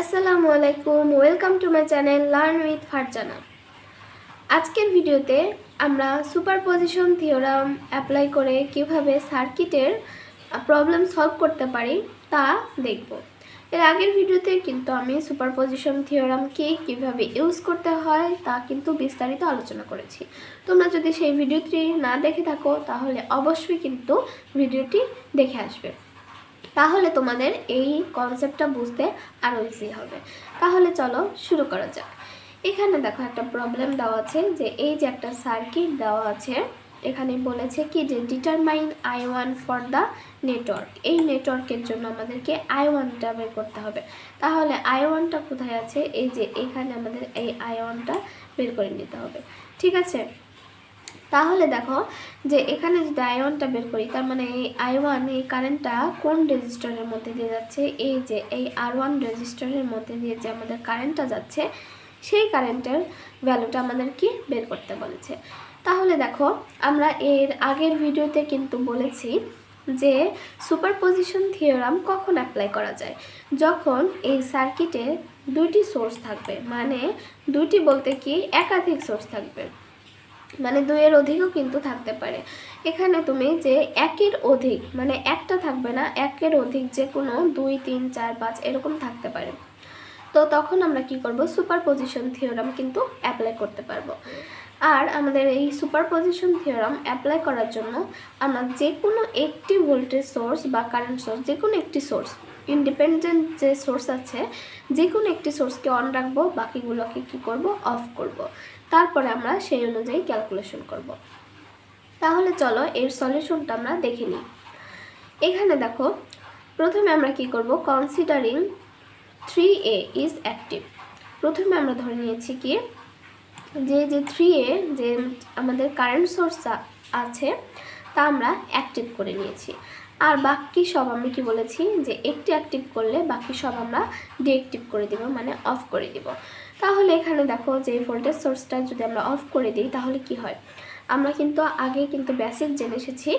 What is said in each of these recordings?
আসসালামু আলাইকুম, welcome to my channel learn with Farzana. আজকের ভিডিওতে আমরা সুপারপজিশন থিওরাম অ্যাপ্লাই করে কিভাবে সার্কিটের প্রবলেম সলভ করতে পারি তা দেখব। এর আগের ভিডিওতে কিন্তু আমি সুপারপজিশন থিওরামকে কিভাবে ইউজ করতে হয় তা কিন্তু বিস্তারিত আলোচনা করেছি। তোমরা যদি সেই ভিডিওটি না দেখে থাকো তাহলে অবশ্যই কিন্তু ভিডিওটি দেখে আসবে, তাহলে তোমাদের এই কনসেপ্টটা বুঝতে আরও ইজি হবে। তাহলে চলো শুরু করা যাক। এখানে দেখো একটা প্রবলেম দেওয়া আছে যে এই যে একটা সার্কিট দেওয়া আছে, এখানে বলেছে কি যে determine I1 for the network. এই নেটওয়ার্কের জন্য আমাদেরকে I1টা বের করতে হবে। তাহলে I1টা কোথায় আছে? এই যে এখানে আমাদের এই I1টা বের করে নিতে হবে, ঠিক আছে। তাহলে দেখো যে এখানে যদি I1টা বের করি, তার মানে এই I1 এই কারেন্টটা কোন রেজিস্টরের মধ্যে দিয়ে যাচ্ছে? এই যে এই R1 রেজিস্টরের মধ্যে দিয়ে যে আমাদের কারেন্টটা যাচ্ছে, সেই কারেন্টের ভ্যালুটা আমাদের কি বের করতে বলেছে। তাহলে দেখো আমরা এর আগের ভিডিওতে কিন্তু বলেছি যে সুপারপজিশন থিওরাম কখন অ্যাপ্লাই করা যায়? যখন এই সার্কিটে দুইটি সোর্স থাকবে, মানে দুইটি বলতে কি একাধিক সোর্স থাকবে, মানে দুইয়ের অধিকও কিন্তু থাকতে পারে। এখানে তুমি যে একের অধিক, মানে একটা থাকবে না, একের অধিক যে কোনো 2, 3, 4, 5 এরকম থাকতে পারে। তো তখন আমরা কি করব? সুপারপজিশন থিওরাম কিন্তু অ্যাপ্লাই করতে পারবো। আর আমাদের এই সুপারপজিশন থিওরাম অ্যাপ্লাই করার জন্য আমরা যে কোনো একটি ভোল্টেজ সোর্স বা কারেন্ট সোর্স, যে কোনো একটি সোর্স, ইন্ডিপেন্ডেন্ট যে সোর্স আছে, যে কোনো একটি সোর্সকে অন রাখবো, বাকিগুলোকে কি করব? অফ করব। তারপরে আমরা সেই অনুযায়ী ক্যালকুলেশন করব। তাহলে চলো এর সলিউশনটা আমরা দেখে নিই। এখানে দেখো প্রথমে আমরা কি করব? Considering 3A is active. প্রথমে আমরা ধরে নিয়েছি কি যে 3A যে আমাদের কারেন্ট সোর্স আছে তা আমরা অ্যাক্টিভ করে নিয়েছি। আর বাকি সব আমি কি বলেছি যে একটি অ্যাক্টিভ করলে বাকি সব আমরা ডিঅ্যাক্টিভ করে দিব, মানে অফ করে দিব। তাহলে এখানে দেখো যে ভোল্টেজ সোর্সটা যদি আমরা অফ করে দিই তাহলে কি হয়? আমরা কিন্তু আগে কিন্তু বেসিক জেনে এসেছি।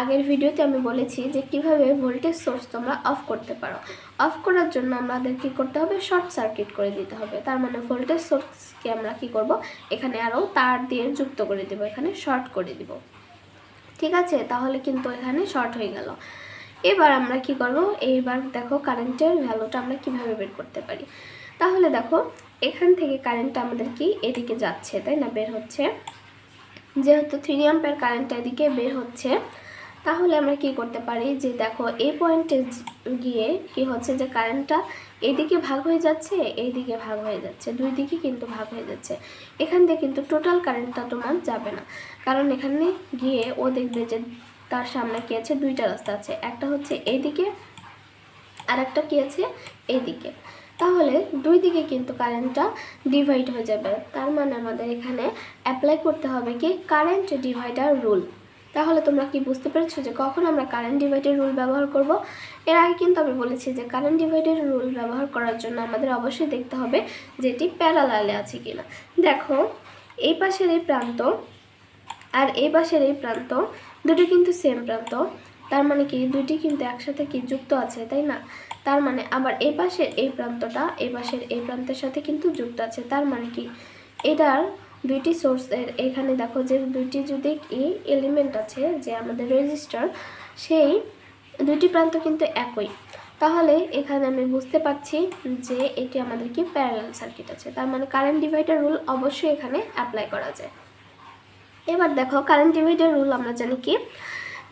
আগের ভিডিওতে আমি বলেছি যে কিভাবে ভোল্টেজ সোর্স তোমরা অফ করতে পারো। অফ করার জন্য আমাদের কি করতে হবে? শর্ট সার্কিট করে দিতে হবে। তার মানে ভোল্টেজ সোর্সকে আমরা কি করব? এখানে আরও তার দিয়ে যুক্ত করে দেব, এখানে শর্ট করে দিব, ঠিক আছে। তাহলে কিন্তু এখানে শর্ট হয়ে গেল। এবার আমরা কি করব? এইবার দেখো কারেন্টের ভ্যালুটা আমরা কিভাবে বের করতে পারি। তাহলে দেখো এখান থেকে কারেন্টটা আমাদের কি এদিকে যাচ্ছে, তাই না? বের হচ্ছে, যেহেতু 3 অ্যাম্পিয়ার কারেন্ট এদিকে বের হচ্ছে, তাহলে আমরা কি করতে পারি যে দেখো এই পয়েন্টে গিয়ে কি হচ্ছে যে কারেন্টটা এদিকে ভাগ হয়ে যাচ্ছে, এইদিকে ভাগ হয়ে যাচ্ছে, দুই দিকে কিন্তু ভাগ হয়ে যাচ্ছে। এখান থেকে কিন্তু টোটাল কারেন্টটা তোমার যাবে না, কারণ এখানে গিয়ে ও দেখবে যে তার সামনে কি আছে? দুইটা রাস্তা আছে, একটা হচ্ছে এইদিকে আর একটা কি আছে? এইদিকে। তাহলে দুই দিকে কিন্তু কারেন্টটা ডিভাইড হয়ে যাবে। তার মানে আমাদের এখানে অ্যাপ্লাই করতে হবে কি কারেন্ট ডিভাইডার রুল। তাহলে তোমরা কি বুঝতে পেরেছো যে কখন আমরা কারেন্ট ডিভাইডার রুল ব্যবহার করব? এর আগে কিন্তু আমি বলেছি যে কারেন্ট ডিভাইডার রুল ব্যবহার করার জন্য আমাদের অবশ্যই দেখতে হবে যে এটি প্যারালালে আছে কিনা। দেখো এই পাশের এই প্রান্ত আর এই পাশের এই প্রান্ত দুটো কিন্তু সেম প্রান্ত, তার মানে কি দুইটি কিন্তু একসাথে কি যুক্ত আছে, তাই না? তার মানে আবার এই পাশের এই প্রান্তটা এই পাশের এই প্রান্তের সাথে কিন্তু যুক্ত আছে। তার মানে কি এটার দুইটি সোর্সের এখানে দেখো যে দুইটি যদি কি এলিমেন্ট আছে যে আমাদের রেজিস্টার, সেই দুইটি প্রান্ত কিন্তু একই। তাহলে এখানে আমি বুঝতে পারছি যে এটি আমাদের কি প্যারালাল সার্কিট আছে। তার মানে কারেন্ট ডিভাইডার রুল অবশ্যই এখানে অ্যাপ্লাই করা যায়। এবার দেখো কারেন্ট ডিভাইডার রুল আমরা জানি কি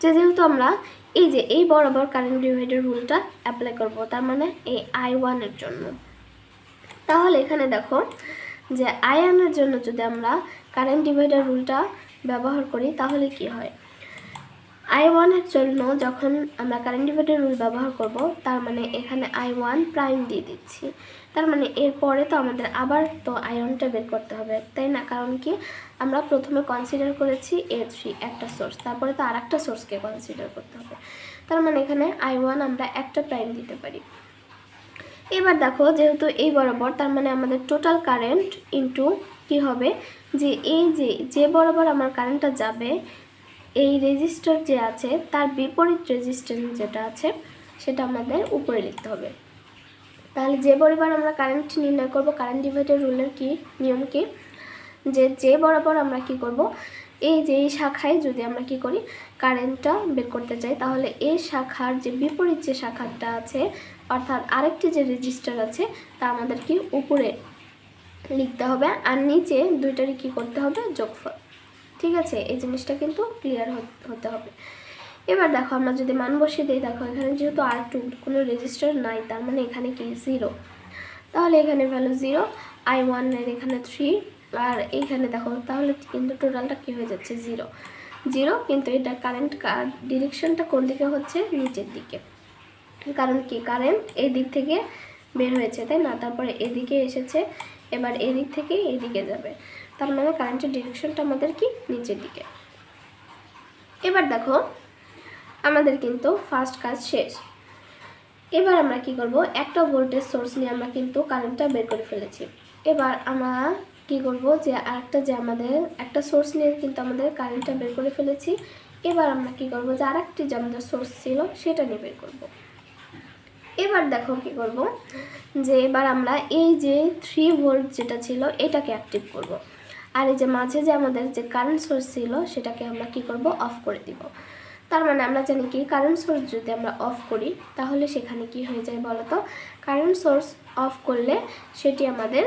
যে যেহেতু আমরা এই যে এই বরাবর কারেন্ট ডিভাইডার রুলটা অ্যাপ্লাই করব, তার মানে এই I1 এর জন্য। তাহলে এখানে দেখো যে I1 এর জন্য যদি আমরা কারেন্ট ডিভাইডার রুলটা ব্যবহার করি তাহলে কি হয়? I1 এর জন্য যখন আমরা কারেন্ট ডিভাইডার রুল ব্যবহার করব, তার মানে এখানে I1 প্রাইম দিয়ে দিচ্ছি। তার মানে এরপরে তো আমাদের আবার তো I1টা বের করতে হবে, তাই না? কারণ কি আমরা প্রথমে কনসিডার করেছি A3 একটা সোর্স, তারপরে তো আরেকটা সোর্সকে কনসিডার করতে হবে। তার মানে এখানে I1 আমরা একটা প্রাইম দিতে পারি। এবার দেখো যেহেতু এই বরাবর, তার মানে আমাদের টোটাল কারেন্ট ইনটু কি হবে যে এই যে বরাবর আমার কারেন্টটা যাবে, এই রেজিস্টার যে আছে তার বিপরীত রেজিস্ট্যান্স যেটা আছে সেটা আমাদের উপরে লিখতে হবে। তাহলে যে বরাবর আমরা কারেন্ট নির্ণয় করব, কারেন্ট ডিভাইডার রুলের কি নিয়ম কি, যে বরাবর আমরা কি করব, এই যে এই শাখায় যদি আমরা কি করি কারেন্টটা বের করতে চাই, তাহলে এই শাখার যে বিপরীত যে শাখাটা আছে অর্থাৎ আরেকটি যে রেজিস্টার আছে তা আমাদের কি উপরে লিখতে হবে, আর নিচে দুইটারই কি করতে হবে যোগফল। ঠিক আছে, এই জিনিসটা কিন্তু ক্লিয়ার হতে হবে। এবার দেখো আমরা যদি মান বসিয়ে দিই, দেখো এখানে যেহেতু R2 কোনো রেজিস্টার নাই, তার মানে এখানে কি 0, তাহলে এখানে ভ্যালু 0, I1 এর এখানে 3, আর এইখানে দেখো তাহলে কিন্তু টোটালটা কি হয়ে যাচ্ছে 0, কিন্তু এটা কারেন্ট ডিরেকশনটা কোন দিকে হচ্ছে, নিচের দিকে। কারণ কি কারেন্ট এই দিক থেকে বের হয়েছে, তাই না, তারপরে এদিকে এসেছে, এবার এদিক থেকে এদিকে যাবে, তার মানে কারেন্টের ডিরেকশনটা আমাদের কি নিচের দিকে। এবার দেখো আমাদের কিন্তু ফার্স্ট কাজ শেষ। এবার আমরা কি করব, একটা ভোল্টেজ সোর্স নিয়ে আমরা কিন্তু কারেন্টটা বের করে ফেলেছি। এবার আমরা কি করব, যে আরেকটা যে আমাদের একটা সোর্স নিয়ে কিন্তু আমাদের কারেন্টটা বের করে ফেলেছি। এবার আমরা কি করব, যে আরেকটি যে আমাদের সোর্স ছিল সেটা নিয়ে বের করব। এবার দেখো কি করব, যে এবার আমরা এই যে 3 ভোল্ট যেটা ছিল এটাকে অ্যাক্টিভ করব, আর এই যে মাঝে যে আমাদের যে কারেন্ট সোর্স ছিল সেটাকে আমরা কি করব, অফ করে দিব। তার মানে আমরা জানি কি কারেন্ট সোর্স যদি আমরা অফ করি তাহলে সেখানে কি হয়ে যায় বলো তো, কারেন্ট সোর্স অফ করলে সেটি আমাদের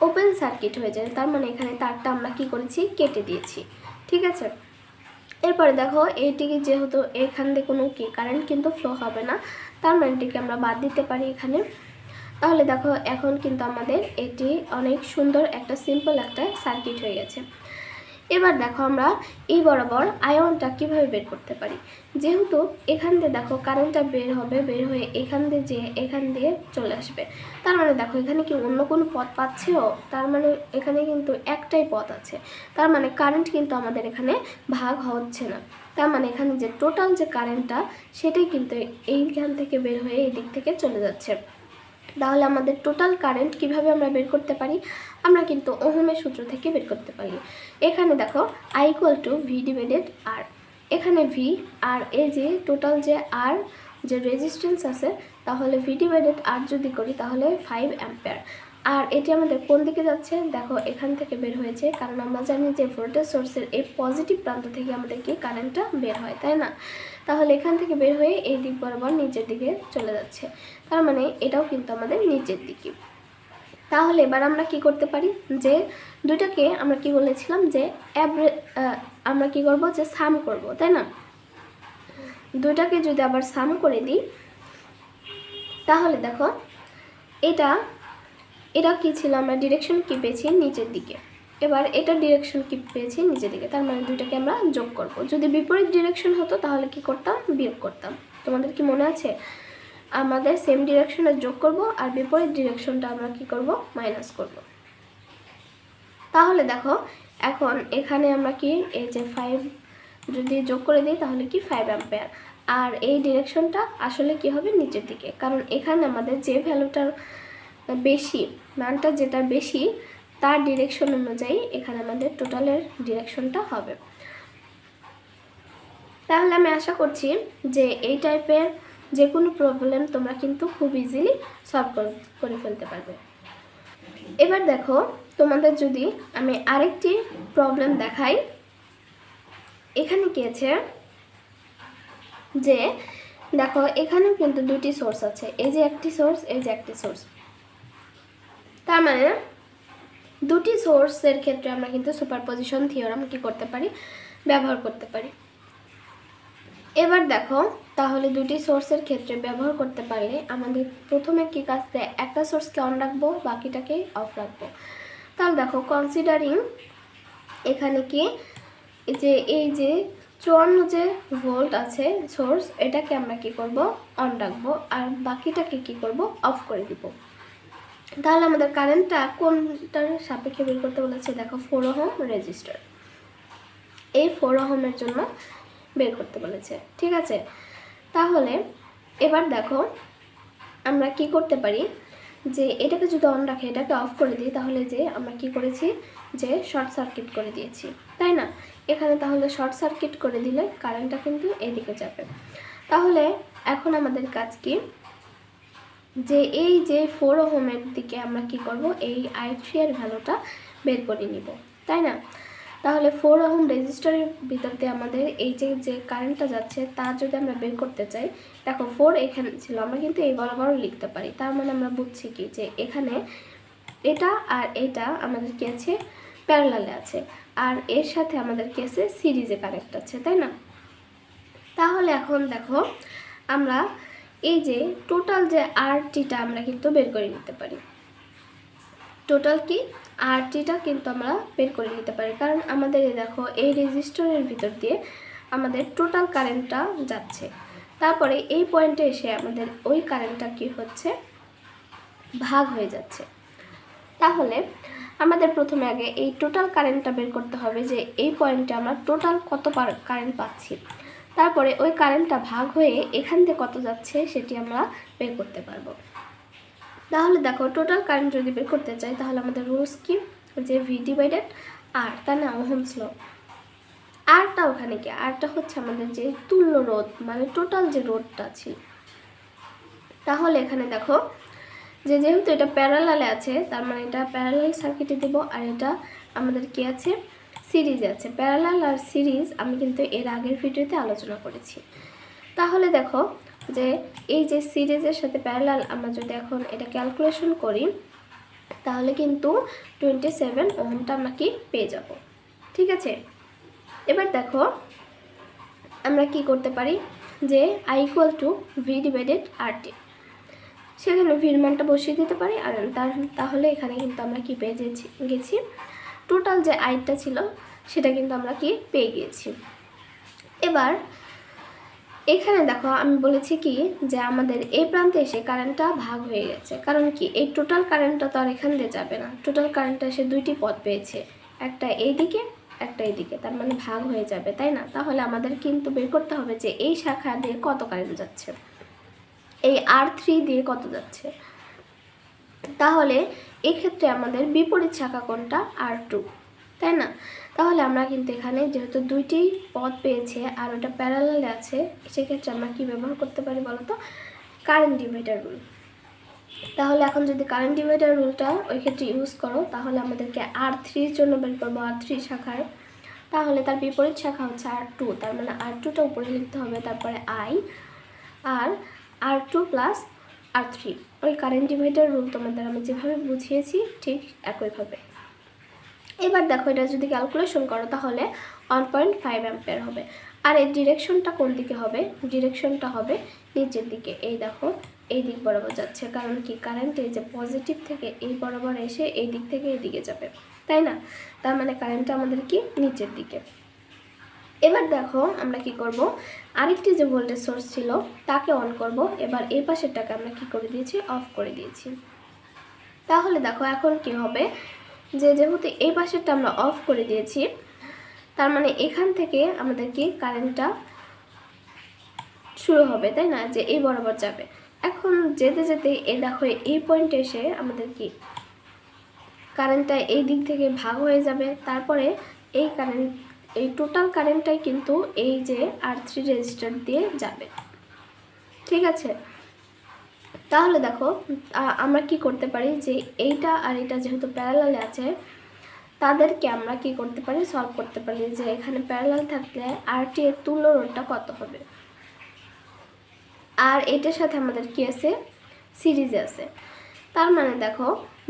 ওপেন সার্কিট হয়ে যায়, তার মানে এখানে তারটা আমরা কি করেছি, কেটে দিয়েছি। ঠিক আছে, এরপরে দেখো এইটিকে যেহেতু এখান থেকে কোনো কি কারেন্ট কিন্তু ফ্লো হবে না, তার মানে এটিকে আমরা বাদ দিতে পারি এখানে। তাহলে দেখো এখন কিন্তু আমাদের এটি অনেক সুন্দর একটা সিম্পল একটা সার্কিট হয়ে গেছে। এবার দেখো আমরা এই বরাবর আয়নটা কিভাবে বের করতে পারি, যেহেতু এখান দিয়ে দেখো কারেন্টটা বের হবে, বের হয়ে এখান দিয়ে চলে আসবে, তার মানে দেখো এখানে কি অন্য কোনো পথ পাচ্ছেও, তার মানে এখানে কিন্তু একটাই পথ আছে, তার মানে কারেন্ট কিন্তু আমাদের এখানে ভাগ হচ্ছে না, তার মানে এখানে যে টোটাল যে কারেন্টটা সেটাই কিন্তু এইখান থেকে বের হয়ে এই দিক থেকে চলে যাচ্ছে। তাহলে আমাদের টোটাল কারেন্ট কিভাবে আমরা বের করতে পারি, আমরা কিন্তু ওহমের সূত্র থেকে বের করতে পারি। এখানে দেখো I = V ডিভাইডেড R, এখানে V আর এই যে টোটাল যে R যে রেজিস্ট্যান্স আছে, তাহলে V ডিভাইডেড R যদি করি তাহলে 5 অ্যাম্পিয়ার। আর এটি আমাদের কোন দিকে যাচ্ছে, দেখো এখান থেকে বের হয়েছে, কারণ আমরা জানি যে ভোল্টেজ সোর্সের এই পজিটিভ প্রান্ত থেকে আমাদের কি কারেন্টটা বের হয়, তাই না, তাহলে এখান থেকে বের হয়ে এই দিক বরাবর নিচের দিকে চলে যাচ্ছে, তার মানে এটাও কিন্তু আমাদের নিচের দিকে। তাহলে এবার আমরা কি করতে পারি, যে দুইটাকে আমরা কি বলেছিলাম যে আমরা কি করব, যে সাম করব, তাই না, দুইটাকে যদি আবার সাম করে দিই তাহলে দেখো এটা কি ছিল, আমরা ডিরেকশন কি পেয়েছি নিচের দিকে, এবার এটা ডিরেকশন কি পেয়েছি নিচের দিকে, তার মানে দুইটাকে আমরা যোগ করব। যদি বিপরীত ডিরেকশন হতো তাহলে কি করতাম, বিয়োগ করতাম। তোমাদের কি মনে আছে, আমাদের সেম ডিরেকশনে যোগ করব আর বিপরীত ডিরেকশনটা আমরা কি করব, মাইনাস করব। তাহলে দেখো এখন এখানে আমরা কি এই যে 5 যদি যোগ করে দিই তাহলে কি 5 অ্যাম্পিয়ার, আর এই ডিরেকশনটা আসলে কি হবে নিচের দিকে, কারণ এখানে আমাদের যে ভ্যালুটার বেশি, মানটা যেটা বেশি তার ডিরেকশন অনুযায়ী এখানে আমাদের টোটালের ডিরেকশনটা হবে। তাহলে আমি আশা করছি যে এই টাইপের যে কোনো প্রবলেম তোমরা কিন্তু খুব ইজিলি সলভ করে ফেলতে পারবে। এবার দেখো তোমাদের যদি আমি আরেকটি প্রবলেম দেখাই, এখানে কি আছে, যে দেখো এখানেও কিন্তু দুটি সোর্স আছে, এই যে একটি সোর্স, এই যে একটি সোর্স, তার মানে দুটি সোর্সের ক্ষেত্রে আমরা কিন্তু সুপারপজিশন থিওরাম কি করতে পারি, ব্যবহার করতে পারি। এবার দেখো তাহলে দুটি সোর্সের ক্ষেত্রে ব্যবহার করতে পারলে আমাদের প্রথমে কি কাজ দেয়, একটা সোর্সকে অন রাখবো, বাকিটাকে অফ রাখবো। তাহলে দেখো কনসিডারিং এখানে কি এই যে 54 যে ভোল্ট আছে সোর্স, এটাকে আমরা কি করব, অন রাখবো, আর বাকিটাকে কি করব, অফ করে দিব। তাহলে আমাদের কারেন্টটা কোনটার সাপেক্ষে বের করতে বলেছে, দেখো 4 ওহম রেজিস্টার, এই 4 ওহমের জন্য বের করতে বলেছে। ঠিক আছে, তাহলে এবার দেখো আমরা কি করতে পারি, যে এটাকে যদি অন রাখে এটাকে অফ করে দিই, তাহলে যে আমরা কি করেছি, যে শর্ট সার্কিট করে দিয়েছি, তাই না, এখানে তাহলে শর্ট সার্কিট করে দিলে কারেন্টটা কিন্তু এদিকে যাবে। তাহলে এখন আমাদের কাজ কি, যে এই যে 4 ওহমের দিকে আমরা কি করব, এই I3 এর ভ্যালুটা বের করে নিব, তাই না? তাহলে 4 ওহম রেজিস্টারের ভিতর দিয়ে আমাদের এই যে কারেন্টটা যাচ্ছে তা যদি আমরা বের করতে চাই, দেখো 4 এখানে ছিল, আমরা কিন্তু এই বরাবরও লিখতে পারি। তার মানে আমরা বুঝছি কি যে এখানে এটা আর এটা আমাদের কি আছে, প্যারালালে আছে, আর এর সাথে আমাদের কি আছে, সিরিজে কানেক্ট আছে, তাই না? তাহলে এখন দেখো আমরা এই যে টোটাল যে আরটিটা আমরা কিন্তু বের করে নিতে পারি। টোটাল কি আরটিটা কিন্তু আমরা বের করে নিতে পারি, কারণ আমাদের দেখো এই রেজিস্টরের ভিতর দিয়ে আমাদের টোটাল কারেন্টটা যাচ্ছে, তারপরে এই পয়েন্টে এসে আমাদের ওই কারেন্টটা কি হচ্ছে, ভাগ হয়ে যাচ্ছে। তাহলে আমাদের প্রথমে আগে এই টোটাল কারেন্টটা বের করতে হবে, যে এই পয়েন্টে আমরা টোটাল কত কারেন্ট পাচ্ছি, তারপরে ওই কারেন্টটা ভাগ হয়ে এখান থেকে কত যাচ্ছে সেটি আমরা বের করতে পারবো। তাহলে দেখো টোটাল কারেন্ট যদি বের করতে চাই তাহলে আমাদের রুলস কি, যে V ডিভাইডেড R, তাই না, ওহমস ল। আরটা ওখানে কি, আরটা হচ্ছে আমাদের যে তুল্য রোধ, মানে টোটাল যে রোধটা ছিল। তাহলে এখানে দেখো যে যেহেতু এটা প্যারালালে আছে, তার মানে এটা প্যারালাল সার্কিটে দেব, আর এটা আমাদের কি আছে, সিরিজে আছে। প্যারালাল আর সিরিজ আমি কিন্তু এর আগের ভিডিওতে আলোচনা করেছি। তাহলে দেখো যে এই যে সিরিজের সাথে প্যারালাল আমরা যদি এখন এটা ক্যালকুলেশন করি, তাহলে কিন্তু 27 ওহমটা আমরা কি পেয়ে যাব, ঠিক আছে? এবার দেখো আমরা কি করতে পারি, যে I = V ডিভাইডেড RT, সেখানে ভির মানটা বসিয়ে দিতে পারি, আর তাহলে এখানে কিন্তু আমরা কি পেয়ে গেছি, টোটাল যে আইটা ছিল সেটা কিন্তু আমরা কি পেয়ে গিয়েছি। এবার এখানে দেখো আমি বলেছি কি, যে আমাদের এই প্রান্তে এসে কারেন্টটা ভাগ হয়ে গেছে, কারণ কি এই টোটাল কারেন্টটা তো আর এখান দিয়ে যাবে না, টোটাল কারেন্টটা এসে দুইটি পথ পেয়েছে, একটা এইদিকে একটা এইদিকে, তার মানে ভাগ হয়ে যাবে, তাই না? তাহলে আমাদের কিন্তু বের করতে হবে যে এই শাখা দিয়ে কত কারেন্ট যাচ্ছে, এই R3 দিয়ে কত যাচ্ছে। তাহলে এক্ষেত্রে আমাদের বিপরীত শাখা কোনটা, R2, তাই না? তাহলে আমরা কিন্তু এখানে যেহেতু দুইটি পথ পেয়েছে আর ওটা প্যারালালে আছে, সেক্ষেত্রে আমরা কি ব্যবহার করতে পারি বলতো, কারেন্ট ডিভাইডার রুল। তাহলে এখন যদি কারেন্ট ডিভাইডার রুলটা ওই ক্ষেত্রে ইউজ করো, তাহলে আমাদেরকে R3-র জন্য বের করবো, R3 শাখার, তাহলে তার বিপরীত শাখা হচ্ছে R2, তার মানে R2টা উপরে লিখতে হবে, তারপরে I, R R2 plus R3, ওই কারেন্ট ডিভাইডার রুল তোমাদের আমি যেভাবে বুঝিয়েছি ঠিক একইভাবে। এবার দেখো এটা যদি ক্যালকুলেশন করো তাহলে 1.5 অ্যাম্পিয়ার হবে, আর এর ডিরেকশনটা কোন দিকে হবে, ডিরেকশনটা হবে নিচের দিকে, এই দেখো এই দিক বরাবর যাচ্ছে, কারণ কি কারেন্ট এই যে পজিটিভ থেকে এই বরাবর এসে এই দিক থেকে এই দিকে যাবে, তাই না? তার মানে কারেন্টটা আমাদের কি নিচের দিকে। এবার দেখো আমরা কি করব, আরেকটি যে ভোল্টেজ সোর্স ছিল তাকে অন করব, এবার এই পাশেরটাকে আমরা কি করে দিয়েছি, অফ করে দিয়েছি। তাহলে দেখো এখন কি হবে, যে যেহেতু এই পাশেরটা আমরা অফ করে দিয়েছি, তার মানে এখান থেকে আমাদের কি কারেন্টটা শুরু হবে, তাই না, যে এই বরাবর যাবে। এখন যেতে যেতে এই দেখো এই পয়েন্টে এসে আমাদের কি কারেন্টটা এই দিক থেকে ভাগ হয়ে যাবে, তারপরে এই টোটাল কারেন্টটাই কিন্তু এই যে R3 রেজিস্টার দিয়ে যাবে, ঠিক আছে? তাহলে দেখো আমরা কি করতে পারি, যে এইটা আর এটা যেহেতু প্যারালালে আছে, তাদেরকে আমরা কি করতে পারি, সলভ করতে পারি, যে এখানে প্যারালাল থাকলে RT এর তুল্য রোধটা কত হবে, আর এটার সাথে আমাদের কি আছে, সিরিজে আছে। তার মানে দেখো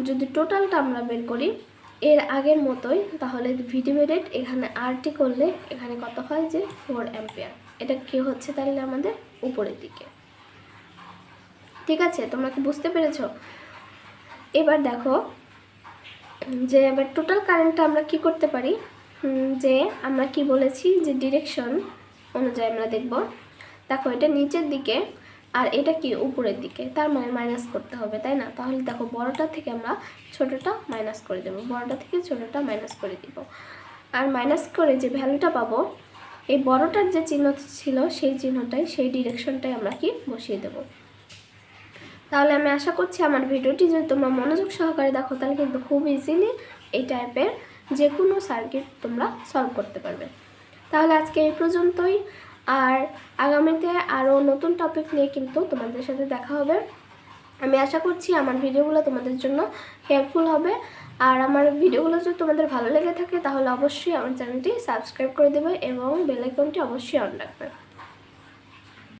যদি টোটালটা আমরা বের করি এর আগের মতোই, তাহলে V ডিভাইডেড এখানে RT করলে এখানে কত হয়, যে 4 অ্যাম্পিয়ার, এটা কি হচ্ছে তাহলে আমাদের উপরের দিকে, ঠিক আছে? তোমরা কি বুঝতে পেরেছো? এবার দেখো যে এবার টোটাল কারেন্টটা আমরা কি করতে পারি, যে আমরা কি বলেছি, যে ডিরেকশন অনুযায়ী আমরা দেখব, দেখো এটা নিচের দিকে আর এটা কি উপরের দিকে, তার মানে মাইনাস করতে হবে, তাই না? তাহলে দেখো বড়টা থেকে আমরা ছোটটা মাইনাস করে দেব, বড়টা থেকে ছোটটা মাইনাস করে দিব, আর মাইনাস করে যে ভ্যালুটা পাবো, এই বড়টার যে চিহ্ন ছিল সেই চিহ্নটাই, সেই ডিরেকশনটাই আমরা কি বসিয়ে দেব। তাহলে আমি আশা করছি আমার ভিডিওটি যদি তোমরা মনোযোগ সহকারে দেখো, তাহলে কিন্তু খুব ইজিলি এই টাইপের যে কোনো সার্কিট তোমরা সলভ করতে পারবে। তাহলে আজকে এই পর্যন্তই, আর আগামীতে আরও নতুন টপিক নিয়ে কিন্তু তোমাদের সাথে দেখা হবে। আমি আশা করছি আমার ভিডিওগুলো তোমাদের জন্য হেল্পফুল হবে। আর আমার ভিডিওগুলো যদি তোমাদের ভালো লেগে থাকে তাহলে অবশ্যই আমার চ্যানেলটি সাবস্ক্রাইব করে দেবে এবং বেল আইকনটি অবশ্যই অন রাখবে।